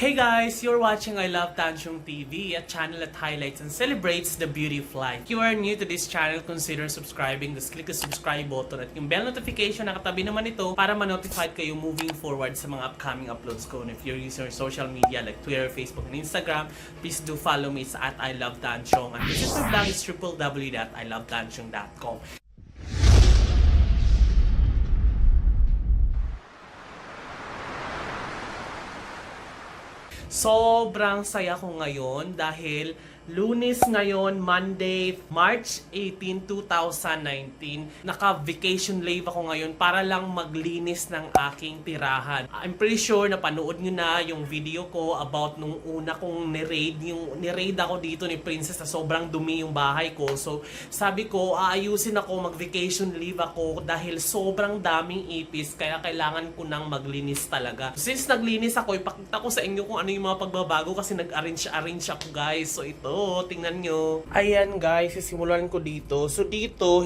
Hey guys, you're watching I Love Tansyong TV, a channel that highlights and celebrates the beauty of life. If you are new to this channel, consider subscribing. Just click the subscribe button at yung bell notification na katabi naman ito para ma-notified kayo moving forward sa mga upcoming uploads ko. And if you're using social media like Twitter, Facebook, and Instagram, please do follow me at I Love Tansyong. And this is vlog is www.ilovetansyong.com. Sobrang saya ko ngayon dahil Lunes ngayon, Monday, March 18, 2019. Naka-vacation leave ako ngayon para lang maglinis ng aking tirahan. I'm pretty sure na panood nyo na yung video ko about nung una kong ni-raid ako dito ni Princess na sobrang dumi yung bahay ko. So sabi ko, aayusin ako, mag-vacation leave ako dahil sobrang daming ipis kaya kailangan ko nang maglinis talaga. Since naglinis ako, ipakita ko sa inyo kung ano yung mga pagbabago kasi nag-arrange ako guys. So ito, tingnan nyo. Ayan guys, sisimulan ko dito. So dito,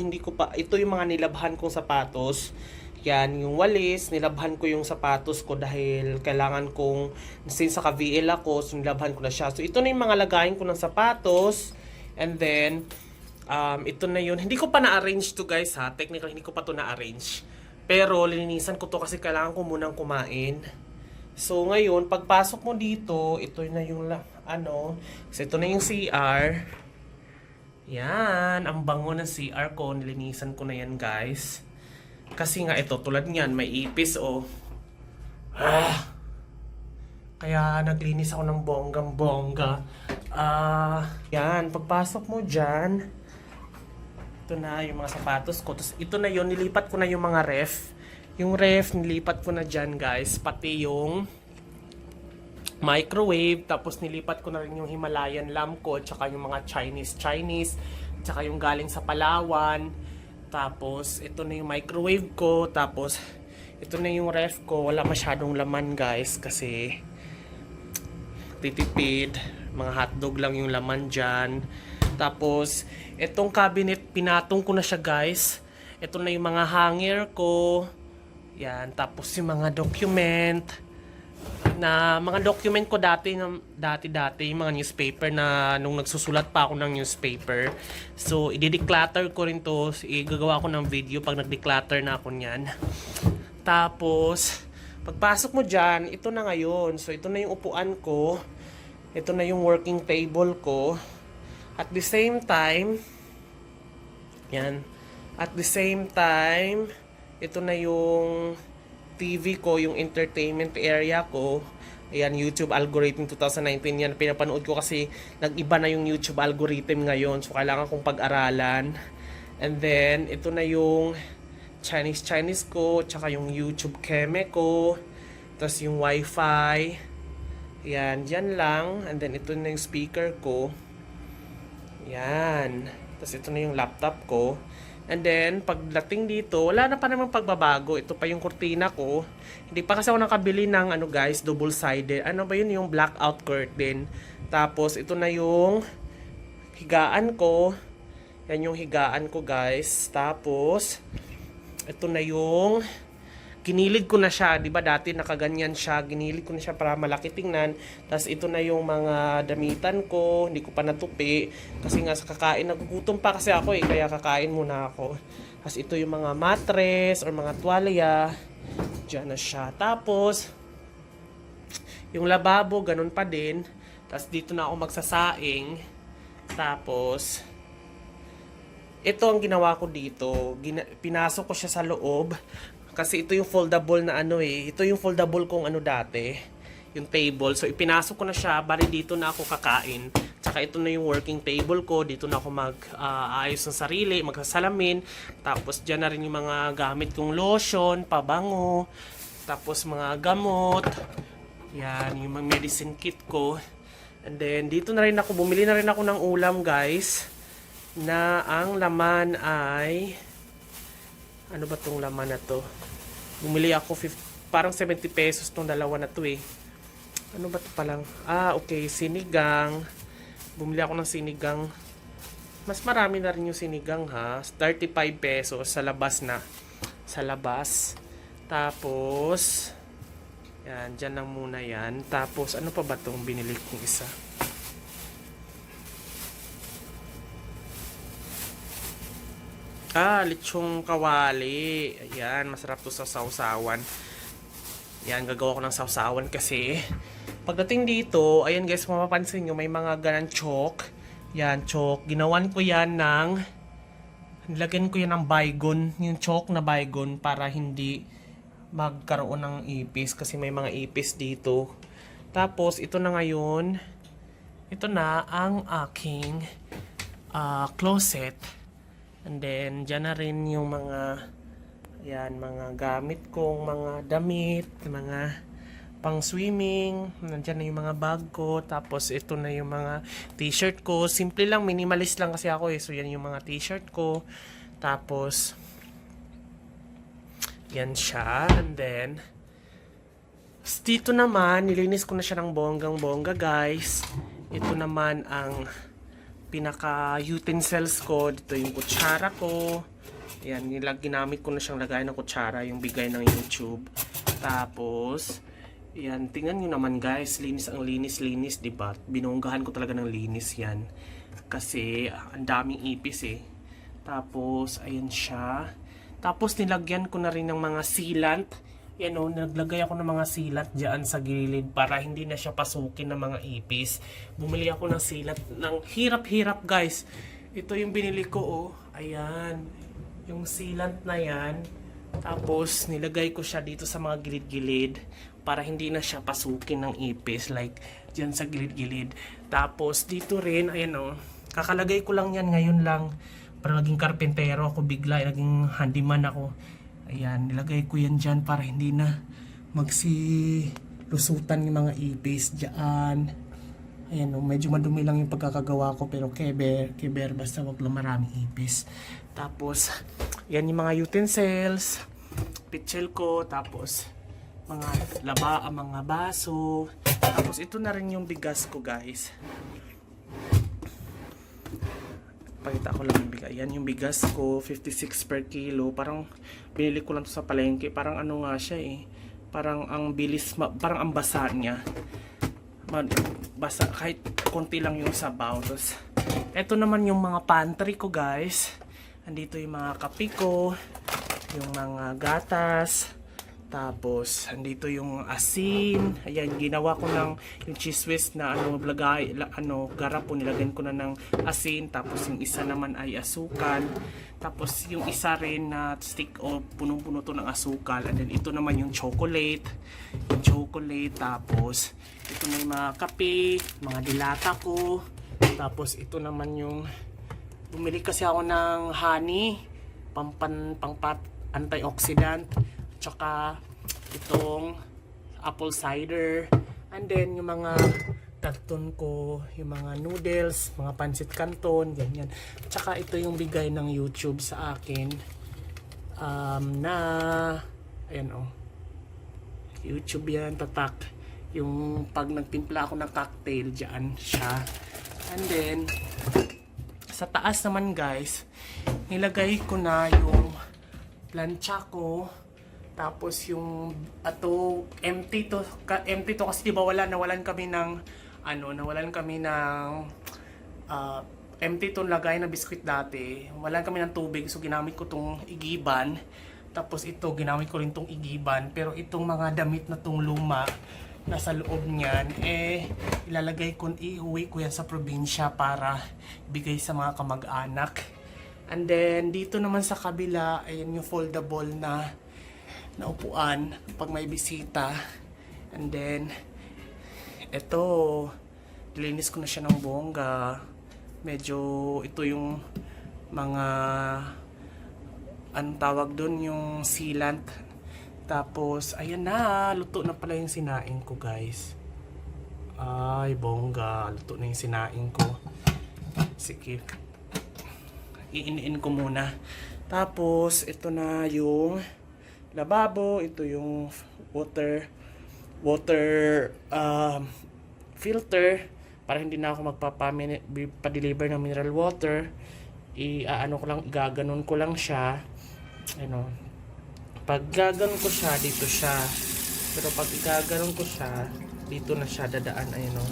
ito yung mga nilabhan kong sapatos. Yan, yung walis, nilabhan ko yung sapatos ko dahil kailangan kong, since naka-VL ako, so nilabhan ko na siya. So ito na yung mga lagayin ko ng sapatos. And then, ito na yun. Hindi ko pa na-arrange to guys ha. Technically, hindi ko pa to na-arrange. Pero, linisan ko to kasi kailangan ko munang kumain. So ngayon, pagpasok mo dito, ito na yung so ito na yung CR. Yan, ang bango ng CR ko, nilinisan ko na yan, guys. Kasi nga ito, tulad niyan, may ipis Kaya naglinis ako ng bonggang-bongga. Yan, pagpasok mo dyan, ito na yung mga sapatos ko. Tapos ito na yun, nilipat ko na yung mga ref. Yung ref, nilipat ko na dyan guys, pati yung microwave, tapos nilipat ko na rin yung Himalayan lamp ko, tsaka yung mga Chinese, tsaka yung galing sa Palawan. Tapos, ito na yung microwave ko, tapos, ito na yung ref ko, wala masyadong laman guys, kasi titipid, mga hotdog lang yung laman dyan. Tapos, itong cabinet, pinatong ko na siya guys. Ito na yung mga hanger ko. Yan, tapos yung mga document ko dati, yung mga newspaper na nung nagsusulat pa ako ng newspaper. So, i-declutter ko rin to. Igagawa ko ng video pag nag-declutter na ako niyan. Tapos, pagpasok mo dyan, ito na ngayon. So, ito na yung upuan ko. Ito na yung working table ko. At the same time, ito na yung TV ko, yung entertainment area ko. Ayan, YouTube algorithm 2019 yan. Pinapanood ko kasi nag-iba na yung YouTube algorithm ngayon. So, kailangan kong pag-aralan. And then, ito na yung Chinese ko, tsaka yung YouTube Keme ko. Tapos yung Wi-Fi. Ayan, dyan lang. And then, ito na yung speaker ko. Ayan. Tapos, ito na yung laptop ko. And then, pagdating dito, wala na pa namang pagbabago. Ito pa yung kurtina ko. Hindi pa kasi ako nakabili ng guys, double-sided. Ano ba yun? Yung blackout curtain. Tapos, ito na yung higaan ko. Yan yung higaan ko, guys. Tapos, ito na yung ginilid ko na siya. Diba dati nakaganyan siya. Ginilid ko na siya para malaki tingnan. Tapos ito na yung mga damitan ko. Hindi ko pa natupi. Kasi nga sa kakain, nagugutom pa kasi ako kaya kakain muna ako. Tapos ito yung mga mattress or mga tuwalya. Diyan na siya. Tapos, yung lababo, ganun pa din. Tapos dito na ako magsasaing. Tapos, ito ang ginawa ko dito. Pinasok ko siya sa loob. Kasi ito yung foldable na ito yung foldable kong dati, yung table. So ipinasok ko na siya, bali dito na ako kakain. Tsaka ito na yung working table ko, dito na ako mag-ayos ng sarili, magsasalamin. Tapos dyan na rin yung mga gamit kong lotion, pabango, tapos mga gamot. Yan, yung mga medicine kit ko. And then dito na rin ako, bumili na rin ako ng ulam guys, na ang laman ay, ano ba tong laman na to? Bumili ako parang 70 pesos tong dalawa na to Ano ba to palang? Okay, sinigang. Bumili ako ng sinigang. Mas marami na rin yung sinigang ha. 35 pesos sa labas na. Sa labas. Tapos Yan, dyan lang muna yan. Tapos, ano pa ba itong binili kong isa? Lechong kawali. Ayan, masarap to sa sausawan. Yan, gagawa ko ng sausawan kasi pagdating dito, ayan guys, kung mapapansin nyo, may mga ganang chok. Yan, chok. Ginawan ko yan ng, nilagyan ko yan ng baygon, yung chok na baygon para hindi magkaroon ng ipis kasi may mga ipis dito. Tapos, ito na ngayon, ito na ang aking closet. And then, dyan na rin yung mga, ayan, mga gamit kong mga damit, mga pang swimming. Nandyan na yung mga bag ko. Tapos, ito na yung mga t-shirt ko. Simple lang, minimalist lang kasi ako eh. So, yan yung mga t-shirt ko. Tapos, yan siya. And then, dito naman, nilinis ko na siya ng bonggang-bongga, guys. Ito naman ang pinaka utensils ko. Dito yung kutsara ko. Ayan, ginamit ko na siyang lagay ng kutsara, yung bigay ng YouTube. Tapos, ayan, tingnan nyo naman guys, linis ang linis, diba? Binonggahan ko talaga ng linis yan. Kasi, ang daming ipis eh. Tapos, ayan siya. Tapos, nilagyan ko na rin ng mga sealant. Yan o, naglagay ako ng mga sealant dyan sa gilid para hindi na siya pasukin ng mga ipis. Bumili ako ng sealant ng hirap-hirap guys. Ito yung binili ko oh. Ayan. Yung sealant na yan. Tapos nilagay ko siya dito sa mga gilid-gilid para hindi na siya pasukin ng ipis. Like dyan sa gilid-gilid. Tapos dito rin, ayan o. Kakalagay ko lang yan ngayon lang. Para naging karpentero ako bigla. Naging handyman ako. Ayan, nilagay ko yan dyan para hindi na magsilusutan yung mga ipis dyan. Ayan, medyo madumi lang yung pagkakagawa ko pero keber, basta wag lang maraming ipis. Tapos, yan yung mga utensils, pitchel ko, tapos mga mga baso. Tapos ito na rin yung bigas ko guys. Pakita ko lang yung bigas. Yan yung bigas ko, 56 per kilo. Parang binili ko lang to sa palengke. Parang ano nga siya eh. Parang ang bilis, parang ang basa niya. Basa, kahit konti lang yung sabaw. Tapos, eto naman yung mga pantry ko guys. Andito yung mga kape ko, yung mga gatas. Tapos, andito yung asin. Ayan, ginawa ko ng yung cheese whiz na garap po, nilagyan ko na ng asin. Tapos, yung isa naman ay asukal. Tapos, yung isa rin na stick o punong-puno to ng asukal. And then, ito naman yung chocolate. Yung chocolate. Tapos, ito na yung mga kape, mga dilata ko. Tapos, ito naman yung bumili kasi ako ng honey. Antioxidant. Tsaka itong apple cider. And then yung mga karton ko, yung mga noodles, mga pancit canton, ganyan. Tsaka ito yung bigay ng YouTube sa akin. Na ayan oh. YouTube yan, tatak. Yung pag nagtimpla ako ng cocktail, dyan siya. And then sa taas naman guys, nilagay ko na yung plancha ko. Tapos yung empty to kasi 'di ba nawalan kami ng empty tong lagay na biskwit dati. Walan kami ng tubig so ginamit ko tong igiban. Tapos ito ginamit ko rin tong igiban, pero itong mga damit na tong luma nasa loob niyan iuwi ko yan sa probinsya para bigay sa mga kamag-anak. And then dito naman sa kabila, ayan yung foldable na upuan pag may bisita. And then ito, dilinis ko na siya ng bongga. Medyo ito yung mga anong tawag doon, yung sealant. Tapos ayan na, luto na pala yung sinaing ko guys. Ay bongga, luto na yung sinaing ko. Sige, iin-in ko muna. Tapos ito na yung lababo, ito yung water filter para hindi na ako magpa-deliver ng mineral water. Igaganon ko lang siya. Pag gaganon ko siya, dito siya Pero pag igaganon ko siya, dito na siya dadaan, ayun o.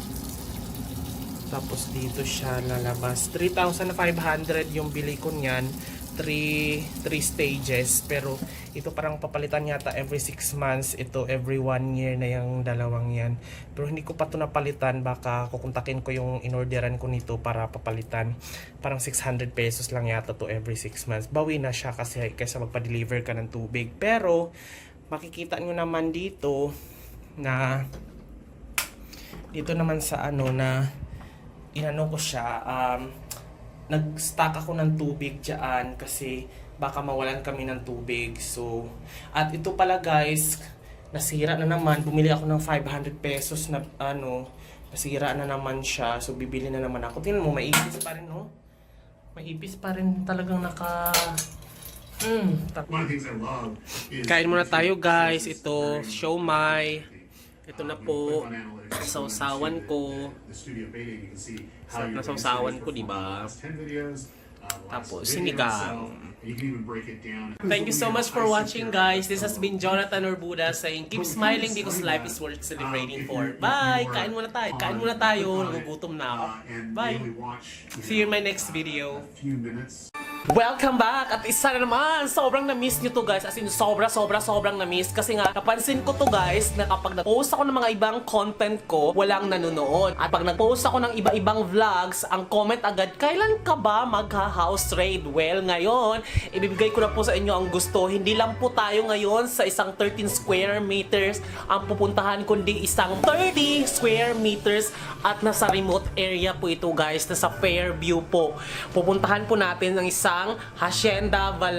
Tapos dito siya lalabas. 3,500 yung bili ko niyan. 3 stages. Pero ito parang papalitan yata every 6 months. Ito every 1 year na yung dalawang yan. Pero hindi ko pa ito napalitan. Baka kukontakin ko yung inorderan ko nito para papalitan. Parang 600 pesos lang yata to every 6 months. Bawi na siya kasi kaysa magpa-deliver ka ng tubig. Pero makikita nyo naman dito na dito naman sa ano na inano ko siya, nag-stock ako ng tubig dyan kasi baka mawalan kami ng tubig. So, at ito pala guys, nasira na naman. Bumili ako ng 500 pesos na ano, nasira na naman siya. So, bibili na naman ako. Tingnan mo, maipis pa rin, no? Maipis pa rin, talagang naka... Kain muna tayo guys. Ito, siomai. Ito na po. Sausawan ko. Sarap na sausawan ko, di ba? Tapos, sinigang. Thank you so much for watching, guys. This has been Jonathan Orbuda saying, keep smiling because life is worth celebrating for. Bye! Kain muna tayo. Kain muna tayo. Nagugutom na ako. Bye! See you in my next video. Welcome back! At isa na naman, sobrang na-miss nyo to guys. As in, sobrang na-miss. Kasi nga, napansin ko to guys, na kapag nag-post ako ng mga ibang content ko, walang nanonood. At pag nag-post ako ng iba-ibang vlogs, ang comment agad, kailan ka ba magha-house raid? Well, ngayon, ibibigay ko na po sa inyo ang gusto. Hindi lang po tayo ngayon sa isang 13 square meters ang pupuntahan, kundi isang 30 square meters at nasa remote area po ito guys, nasa Fairview po. Pupuntahan po natin ang isang Hacienda Val